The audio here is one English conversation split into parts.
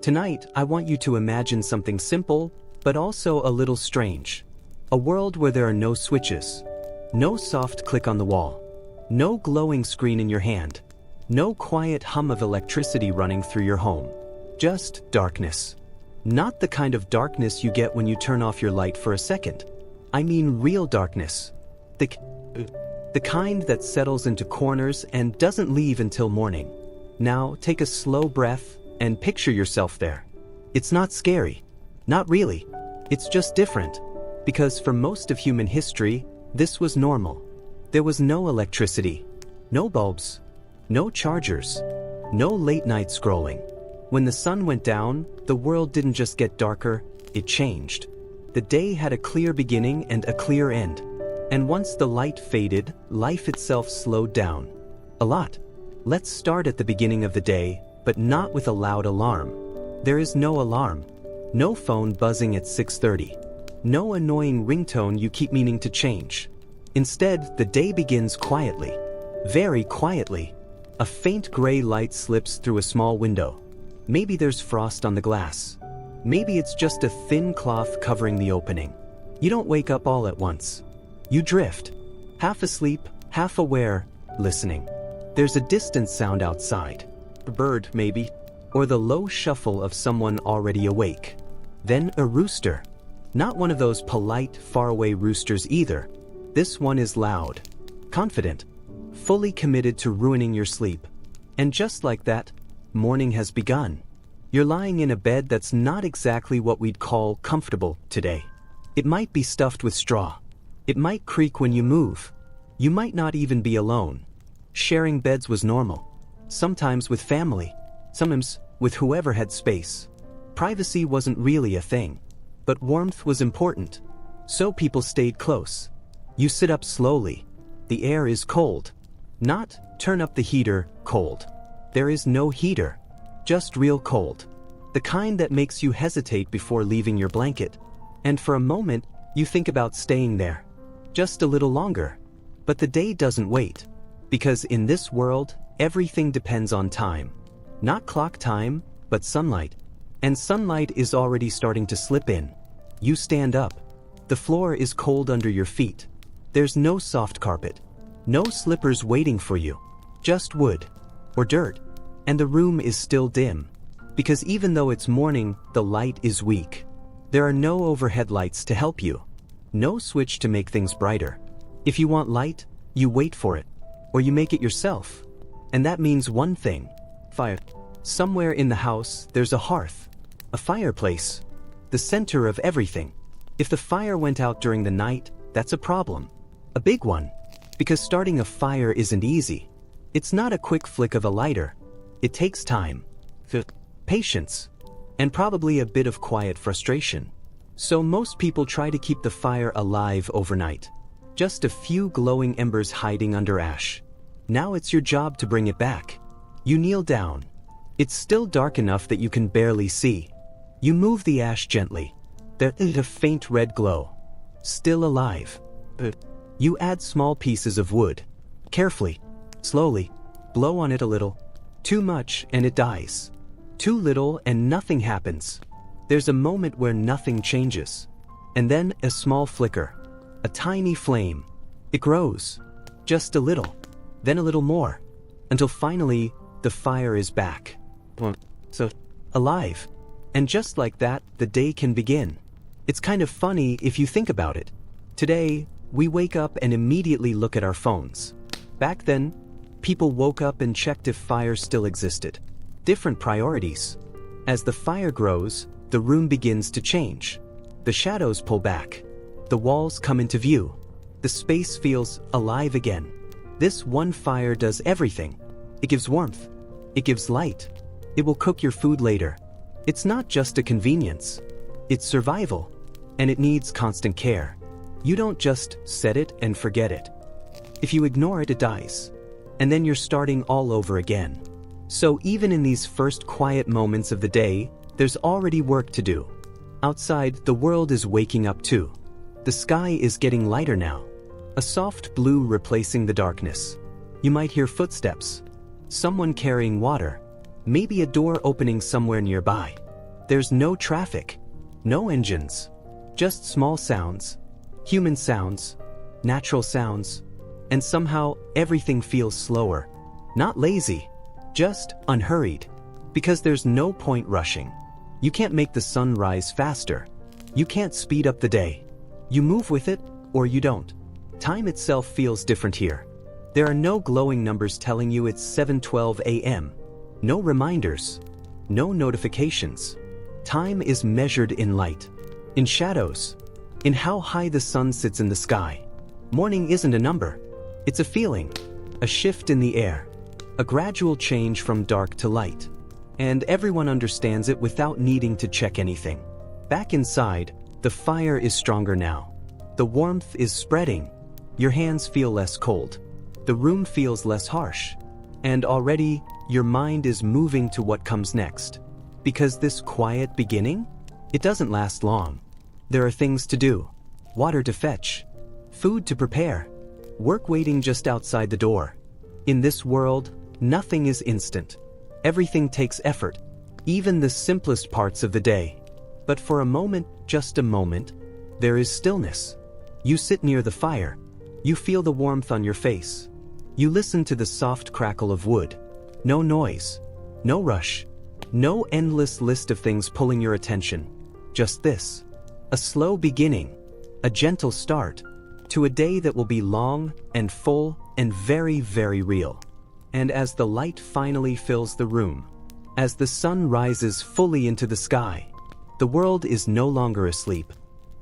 Tonight, I want you to imagine something simple, but also a little strange. A world where there are no switches, no soft click on the wall, no glowing screen in your hand, no quiet hum of electricity running through your home. Just darkness. Not the kind of darkness you get when you turn off your light for a second. I mean real darkness. The kind that settles into corners and doesn't leave until morning. Now, take a slow breath and picture yourself there. It's not scary. Not really. It's just different. Because for most of human history, this was normal. There was no electricity, no bulbs, no chargers, no late night scrolling. When the sun went down, the world didn't just get darker, it changed. The day had a clear beginning and a clear end. And once the light faded, life itself slowed down. A lot. Let's start at the beginning of the day, but not with a loud alarm. There is no alarm. No phone buzzing at 6:30. No annoying ringtone you keep meaning to change. Instead, the day begins quietly. Very quietly. A faint gray light slips through a small window. Maybe there's frost on the glass. Maybe it's just a thin cloth covering the opening. You don't wake up all at once. You drift. Half asleep, half aware, listening. There's a distant sound outside. A bird, maybe. Or the low shuffle of someone already awake. Then a rooster. Not one of those polite, faraway roosters either. This one is loud, confident, fully committed to ruining your sleep. And just like that, morning has begun. You're lying in a bed that's not exactly what we'd call comfortable today. It might be stuffed with straw. It might creak when you move. You might not even be alone. Sharing beds was normal. Sometimes with family. Sometimes with whoever had space. Privacy wasn't really a thing. But warmth was important. So people stayed close. You sit up slowly. The air is cold. Not turn up the heater, cold. There is no heater. Just real cold. The kind that makes you hesitate before leaving your blanket. And for a moment, you think about staying there. Just a little longer. But the day doesn't wait. Because in this world, everything depends on time. Not clock time, but sunlight. And sunlight is already starting to slip in. You stand up. The floor is cold under your feet. There's no soft carpet. No slippers waiting for you. Just wood. Or dirt. And the room is still dim. Because even though it's morning, the light is weak. There are no overhead lights to help you. No switch to make things brighter. If you want light, you wait for it. Or you make it yourself. And that means one thing. Fire. Somewhere in the house, there's a hearth. A fireplace. The center of everything. If the fire went out during the night, that's a problem. A big one. Because starting a fire isn't easy. It's not a quick flick of a lighter. It takes time. Patience. And probably a bit of quiet frustration. So most people try to keep the fire alive overnight. Just a few glowing embers hiding under ash. Now it's your job to bring it back. You kneel down. It's still dark enough that you can barely see. You move the ash gently. There's a faint red glow. Still alive. You add small pieces of wood. Carefully. Slowly. Blow on it a little. Too much and it dies. Too little and nothing happens. There's a moment where nothing changes. And then a small flicker. A tiny flame. It grows. Just a little. Then a little more. Until finally, the fire is back. So, alive. And just like that, the day can begin. It's kind of funny if you think about it. Today, we wake up and immediately look at our phones. Back then, people woke up and checked if fire still existed. Different priorities. As the fire grows, the room begins to change. The shadows pull back. The walls come into view. The space feels alive again. This one fire does everything. It gives warmth. It gives light. It will cook your food later. It's not just a convenience. It's survival. And it needs constant care. You don't just set it and forget it. If you ignore it, it dies. And then you're starting all over again. So even in these first quiet moments of the day, there's already work to do. Outside, the world is waking up too. The sky is getting lighter now. A soft blue replacing the darkness. You might hear footsteps. Someone carrying water. Maybe a door opening somewhere nearby. There's no traffic, no engines, just small sounds, human sounds, natural sounds, and somehow everything feels slower. Not lazy, just unhurried. Because there's no point rushing. You can't make the sun rise faster. You can't speed up the day. You move with it, or you don't. Time itself feels different here. There are no glowing numbers telling you it's 7:12 a.m. No reminders. No notifications. Time is measured in light, in shadows, in how high the sun sits in the sky. Morning isn't a number. It's a feeling, a shift in the air, a gradual change from dark to light. And everyone understands it without needing to check anything. Back inside, the fire is stronger now. The warmth is spreading. Your hands feel less cold. The room feels less harsh. And already, your mind is moving to what comes next. Because this quiet beginning, it doesn't last long. There are things to do, water to fetch, food to prepare, work waiting just outside the door. In this world, nothing is instant. Everything takes effort, even the simplest parts of the day. But for a moment, just a moment, there is stillness. You sit near the fire. You feel the warmth on your face. You listen to the soft crackle of wood. No noise, no rush, no endless list of things pulling your attention. Just this, a slow beginning, a gentle start, to a day that will be long and full and very, very real. And as the light finally fills the room, as the sun rises fully into the sky, the world is no longer asleep.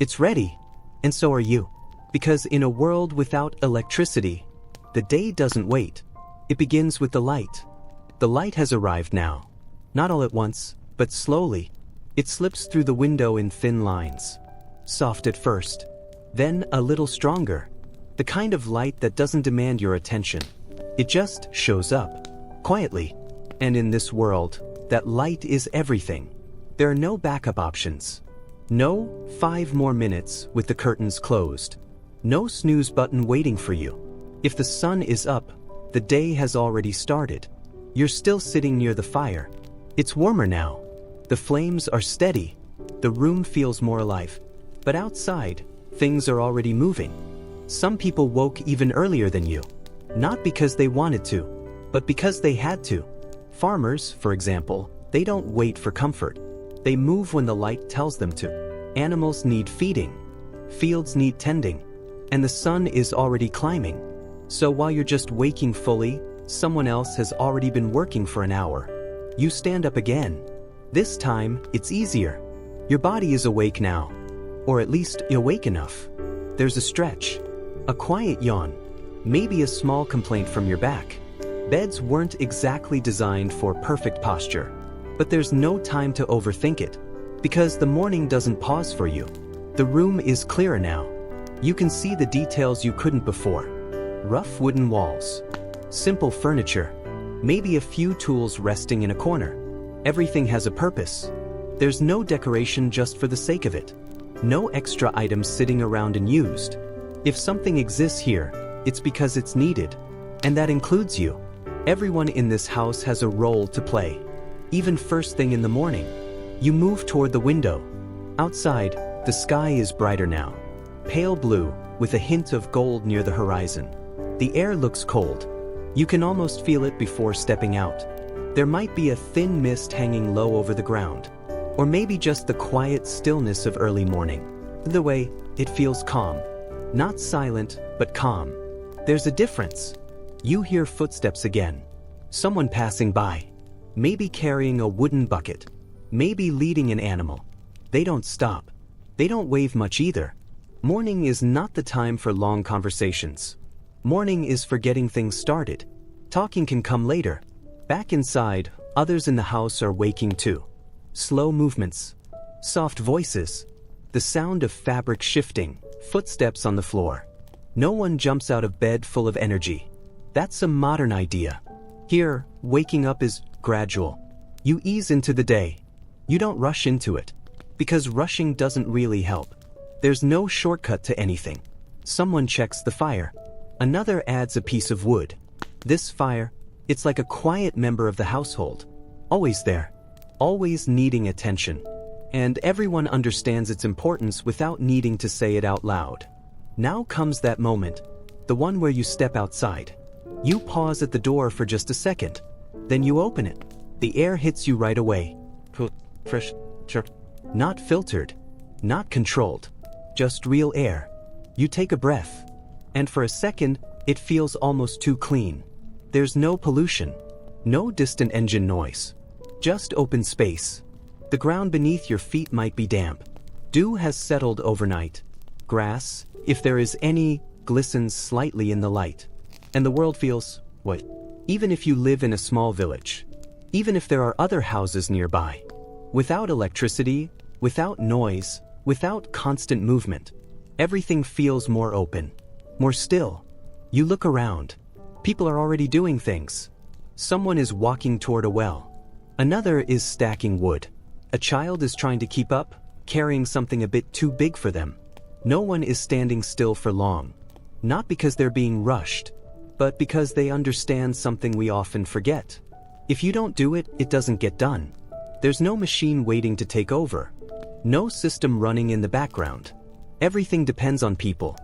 It's ready, and so are you. Because in a world without electricity, the day doesn't wait. It begins with the light. The light has arrived now. Not all at once, but slowly. It slips through the window in thin lines. Soft at first, then a little stronger. The kind of light that doesn't demand your attention. It just shows up, quietly. And in this world, that light is everything. There are no backup options. No 5 more minutes with the curtains closed. No snooze button waiting for you. If the sun is up, the day has already started. You're still sitting near the fire. It's warmer now. The flames are steady. The room feels more alive. But outside, things are already moving. Some people woke even earlier than you. Not because they wanted to, but because they had to. Farmers, for example, they don't wait for comfort. They move when the light tells them to. Animals need feeding. Fields need tending. And the sun is already climbing. So while you're just waking fully, someone else has already been working for an hour. You stand up again. This time, it's easier. Your body is awake now. Or at least awake enough. There's a stretch. A quiet yawn. Maybe a small complaint from your back. Beds weren't exactly designed for perfect posture. But there's no time to overthink it. Because the morning doesn't pause for you. The room is clearer now. You can see the details you couldn't before. Rough wooden walls. Simple furniture. Maybe a few tools resting in a corner. Everything has a purpose. There's no decoration just for the sake of it. No extra items sitting around unused. If something exists here, it's because it's needed. And that includes you. Everyone in this house has a role to play. Even first thing in the morning. You move toward the window. Outside, the sky is brighter now. Pale blue, with a hint of gold near the horizon. The air looks cold. You can almost feel it before stepping out. There might be a thin mist hanging low over the ground. Or maybe just the quiet stillness of early morning. Either way, it feels calm. Not silent, but calm. There's a difference. You hear footsteps again. Someone passing by. Maybe carrying a wooden bucket. Maybe leading an animal. They don't stop. They don't wave much either. Morning is not the time for long conversations. Morning is for getting things started. Talking can come later. Back inside, others in the house are waking too. Slow movements. Soft voices. The sound of fabric shifting. Footsteps on the floor. No one jumps out of bed full of energy. That's a modern idea. Here, waking up is gradual. You ease into the day. You don't rush into it. Because rushing doesn't really help. There's no shortcut to anything. Someone checks the fire. Another adds a piece of wood. This fire, it's like a quiet member of the household. Always there. always needing attention. And everyone understands its importance without needing to say it out loud. Now comes that moment, the one where you step outside. You pause at the door for just a second. Then you open it. The air hits you right away. Fresh, not filtered, not controlled, just real air. You take a breath. And for a second, it feels almost too clean. There's no pollution, no distant engine noise, just open space. The ground beneath your feet might be damp. Dew has settled overnight. Grass, if there is any, glistens slightly in the light. And the world feels, what? Even if you live in a small village. Even if there are other houses nearby. Without electricity, without noise, without constant movement, everything feels more open, more still. You look around. People are already doing things. Someone is walking toward a well. Another is stacking wood. A child is trying to keep up, carrying something a bit too big for them. No one is standing still for long. Not because they're being rushed, but because they understand something we often forget. If you don't do it, it doesn't get done. There's no machine waiting to take over. No system running in the background. Everything depends on people.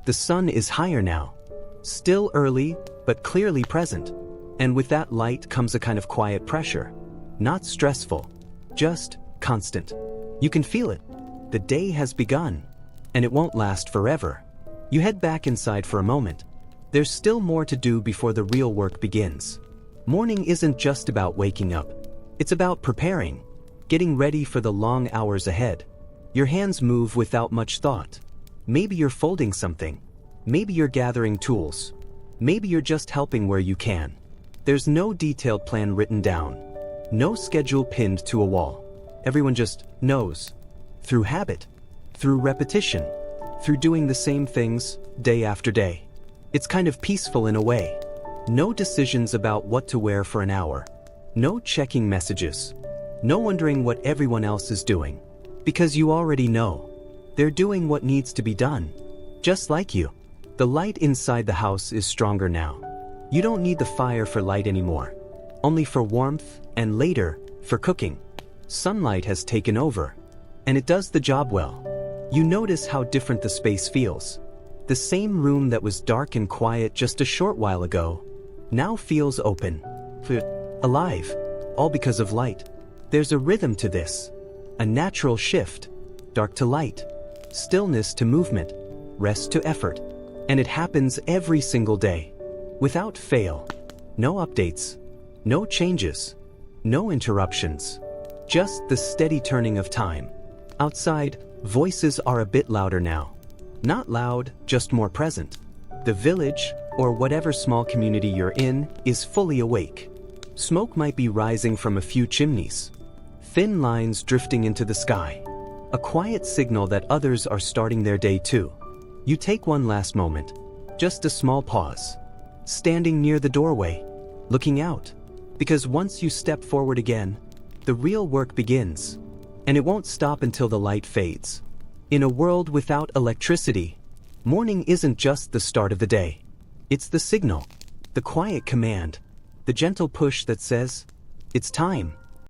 The sun is higher now. Still early, but clearly present. And with that light comes a kind of quiet pressure. Not stressful, just constant. You can feel it. The day has begun. And it won't last forever. You head back inside for a moment. There's still more to do before the real work begins. Morning isn't just about waking up. It's about preparing, getting ready for the long hours ahead. Your hands move without much thought. Maybe you're folding something. Maybe you're gathering tools. Maybe you're just helping where you can. There's no detailed plan written down. No schedule pinned to a wall. Everyone just knows. Through habit. Through repetition. Through doing the same things, day after day. It's kind of peaceful in a way. No decisions about what to wear for an hour. No checking messages. No wondering what everyone else is doing. Because you already know. They're doing what needs to be done. Just like you. The light inside the house is stronger now. You don't need the fire for light anymore. Only for warmth, and later, for cooking. Sunlight has taken over. And it does the job well. You notice how different the space feels. The same room that was dark and quiet just a short while ago, now feels open. Alive. All because of light. There's a rhythm to this. A natural shift. Dark to light. Stillness to movement. Rest to effort. And it happens every single day. Without fail. No updates. No changes. No interruptions. Just the steady turning of time. Outside, voices are a bit louder now. Not loud, just more present. The village, or whatever small community you're in, is fully awake. Smoke might be rising from a few chimneys. Thin lines drifting into the sky. A quiet signal that others are starting their day too. You take one last moment. Just a small pause. Standing near the doorway. Looking out. Because once you step forward again, the real work begins. And it won't stop until the light fades. In a world without electricity, morning isn't just the start of the day. It's the signal. The quiet command. The gentle push that says, it's time.